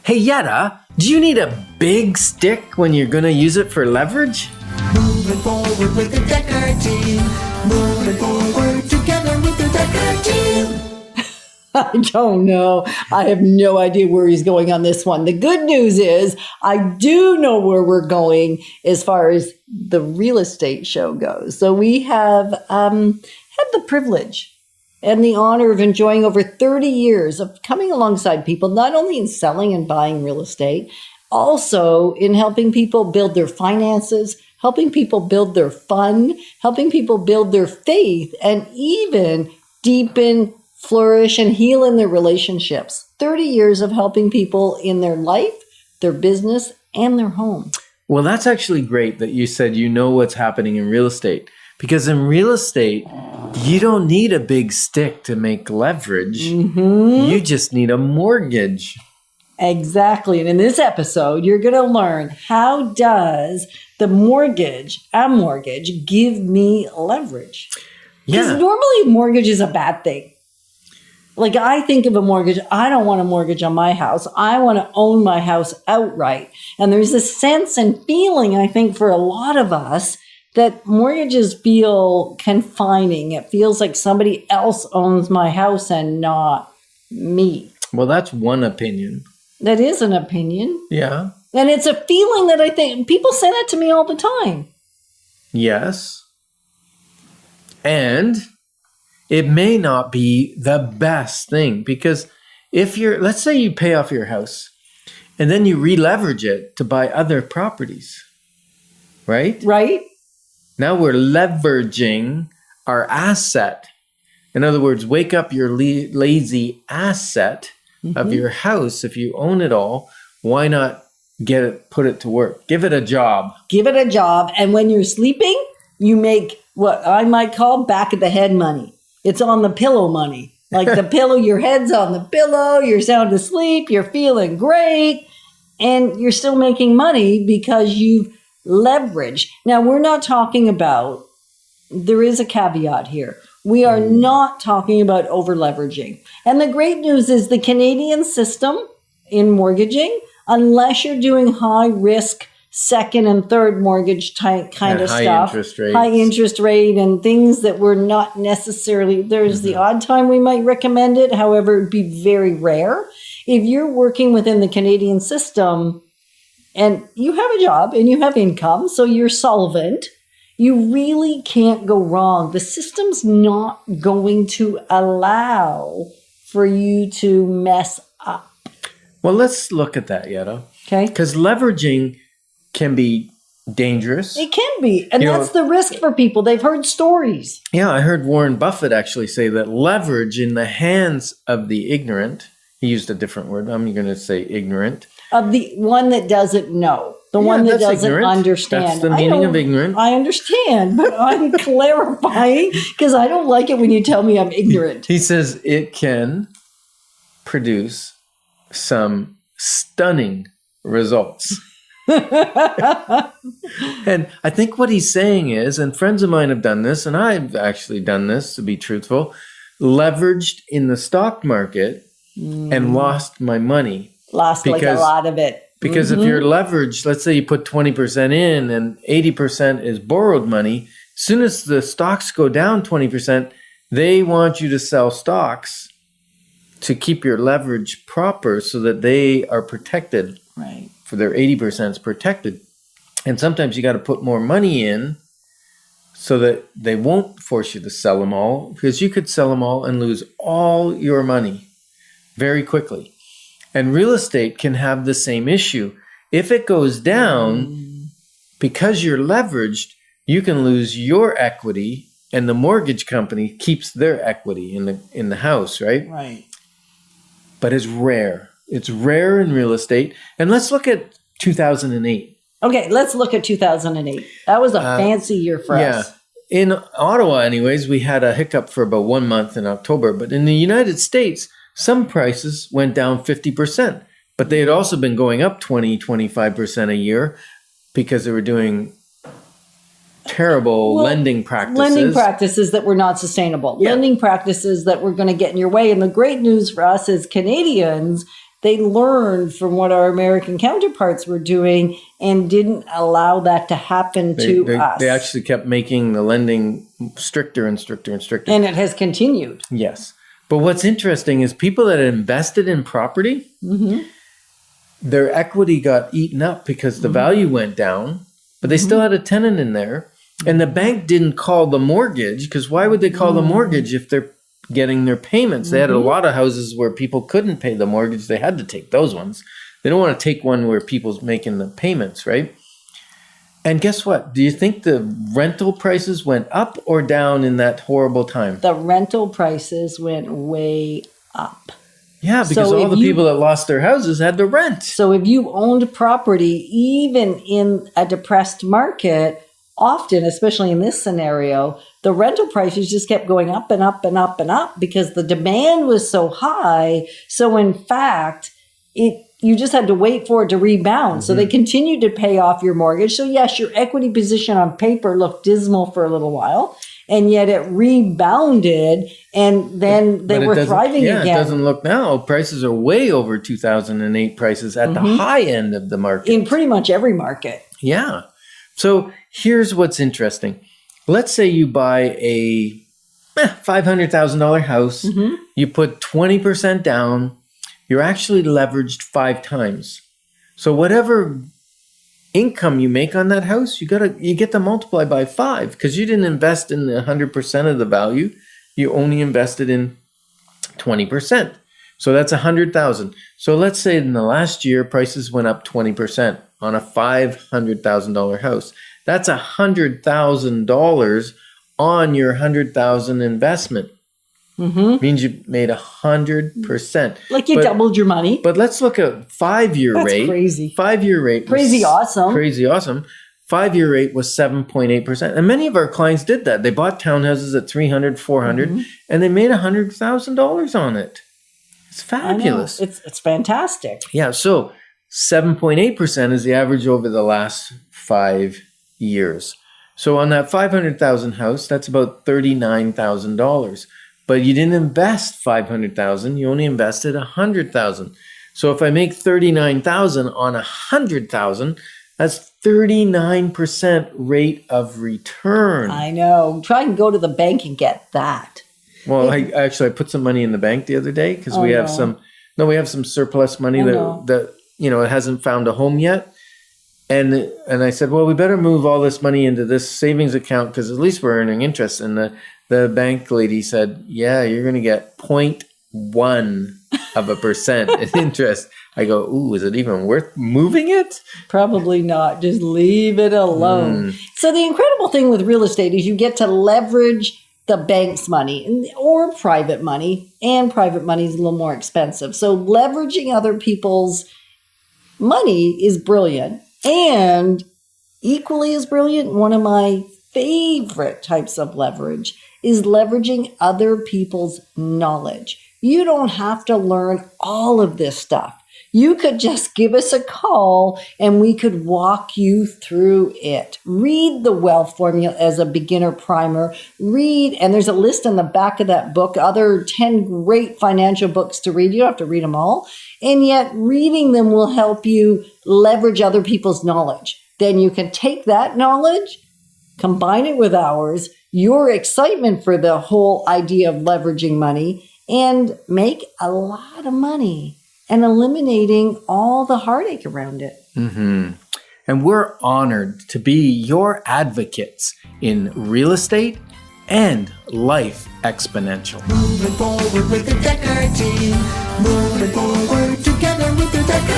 Hey Yetta, do you need a big stick when you're gonna use it for leverage? Moving forward with the Decker team. Moving forward together with the Decker team. I don't know. I have no idea where he's going on this one. The good news is I do know where we're going as far as the real estate show goes. So we have had the privilege and the honor of enjoying over 30 years of coming alongside people, not only in selling and buying real estate, also in helping people build their finances, helping people build their fun, helping people build their faith, and even deepen, flourish, and heal in their relationships. 30 years of helping people in their life, their business, and their home. Well, that's actually great that you said you know what's happening in real estate. Because in real estate, you don't need a big stick to make leverage. Mm-hmm. You just need a mortgage. Exactly. And in this episode, you're going to learn, how does the mortgage, a mortgage, give me leverage? Because normally mortgage is a bad thing. Like, I think of a mortgage, I don't want a mortgage on my house. I want to own my house outright. And there's this sense and feeling, I think, for a lot of us, that mortgages feel confining. It feels like somebody else owns my house and not me. Well, that's one opinion. That is an opinion. Yeah. And it's a feeling that I think people say that to me all the time. Yes. And it may not be the best thing, because if let's say you pay off your house and then you re-leverage it to buy other properties, right? Right. Now we're leveraging our asset. In other words, wake up your lazy asset of your house. If you own it all, why not put it to work? Give it a job. Give it a job. And when you're sleeping, you make what I might call back of the head money. It's on the pillow money. Like the pillow, your head's on the pillow, you're sound asleep, you're feeling great, and you're still making money because you've leveraged. Now, we're not talking about, there is a caveat here. We are not talking about over leveraging. And the great news is the Canadian system in mortgaging, unless you're doing high risk second and third mortgage type kind of stuff, high interest rate and things that we're not necessarily, there's the odd time we might recommend it. However, it'd be very rare. If you're working within the Canadian system and you have a job and you have income, so you're solvent, you really can't go wrong. The system's not going to allow for you to mess up. Well, let's look at that, Yetta. Okay. Because leveraging can be dangerous. It can be. And that's the risk for people. They've heard stories. Yeah, I heard Warren Buffett actually say that leverage in the hands of the ignorant, he used a different word, I'm going to say ignorant. Of the one that doesn't know. The one that doesn't understand. That's the meaning of ignorant. I understand, but I'm clarifying because I don't like it when you tell me I'm ignorant. He says it can produce some stunning results. And I think what he's saying is, and friends of mine have done this, and I've actually done this, to be truthful, leveraged in the stock market and lost my money. Lost like a lot of it. Because if you're leveraged, let's say you put 20% in and 80% is borrowed money, as soon as the stocks go down 20%, they want you to sell stocks to keep your leverage proper so that they are protected. Right. For their 80% is protected. And sometimes you got to put more money in so that they won't force you to sell them all, because you could sell them all and lose all your money very quickly. And real estate can have the same issue. If it goes down, because you're leveraged, you can lose your equity, and the mortgage company keeps their equity in the house, right? Right. But it's rare. It's rare in real estate. And let's look at 2008. Okay, let's look at 2008. That was a fancy year for us. In Ottawa, anyways, we had a hiccup for about 1 month in October. But in the United States, some prices went down 50%. But they had also been going up 20, 25% a year because they were doing terrible lending practices. Lending practices that were not sustainable. Yeah. Lending practices that were going to get in your way. And the great news for us as Canadians they learned from what our American counterparts were doing and didn't allow that to happen to us. They actually kept making the lending stricter and stricter and stricter. And it has continued. Yes. But what's interesting is people that invested in property, their equity got eaten up because the value went down, but they still had a tenant in there. And the bank didn't call the mortgage, because why would they call the mortgage if they're getting their payments? They had a lot of houses where people couldn't pay the mortgage. They had to take those ones. They don't want to take one where people's making the payments, right? And guess what? Do you think the rental prices went up or down in that horrible time? The rental prices went way up. Yeah, because So all if the you- people that lost their houses had to rent. So if you owned property, even in a depressed market, often, especially in this scenario, the rental prices just kept going up and up and up and up because the demand was so high. So in fact, you just had to wait for it to rebound. So they continued to pay off your mortgage. So yes, your equity position on paper looked dismal for a little while, and yet it rebounded, and then they But it were doesn't- thriving yeah, again. it doesn't look now. Prices are way over 2008 prices at the high end of the market. In pretty much every market. Yeah. So here's what's interesting. Let's say you buy a $500,000 house. You put 20% down. You're actually leveraged 5 times. So whatever income you make on that house, you get to multiply by 5, because you didn't invest in 100% of the value. You only invested in 20%. So that's 100,000. So let's say in the last year, prices went up 20% on a $500,000 house. That's $100,000 on your 100,000 investment. Means you made 100%. Like you But- doubled your money. But let's look at 5-year That's rate. crazy. 5-year rate. was Crazy awesome. Crazy awesome. 5-year rate was 7.8%. And many of our clients did that. They bought townhouses at 300, 400, and they made $100,000 on it. It's I know. fabulous. It's fantastic. Yeah, so 7.8% is the average over the last 5 years. So on that 500,000 house, that's about $39,000. But you didn't invest 500,000, you only invested 100,000. So if I make 39,000 on 100,000, that's 39% rate of return. I know. Try and go to the bank and get that. Well, I put some money in the bank the other day because Oh, we have no. we have some surplus money I that know. it hasn't found a home yet. And I said, well, we better move all this money into this savings account because at least we're earning interest. And the bank lady said, yeah, you're going to get 0.1% in interest. I go, ooh, is it even worth moving it? Probably not. Just leave it alone. So the incredible thing with real estate is you get to leverage the bank's money or private money, and private money is a little more expensive. So leveraging other people's money is brilliant. And equally as brilliant, one of my favorite types of leverage is leveraging other people's knowledge. You don't have to learn all of this stuff. You could just give us a call and we could walk you through it. Read the Wealth Formula as a beginner primer. Read, and there's a list on the back of that book, other 10 great financial books to read. You don't have to read them all. And yet reading them will help you leverage other people's knowledge. Then you can take that knowledge, combine it with ours, your excitement for the whole idea of leveraging money, and make a lot of money and eliminating all the heartache around it. And we're honored to be your advocates in real estate and life exponential. Moving forward with the Decker team. Moving forward together with the Decker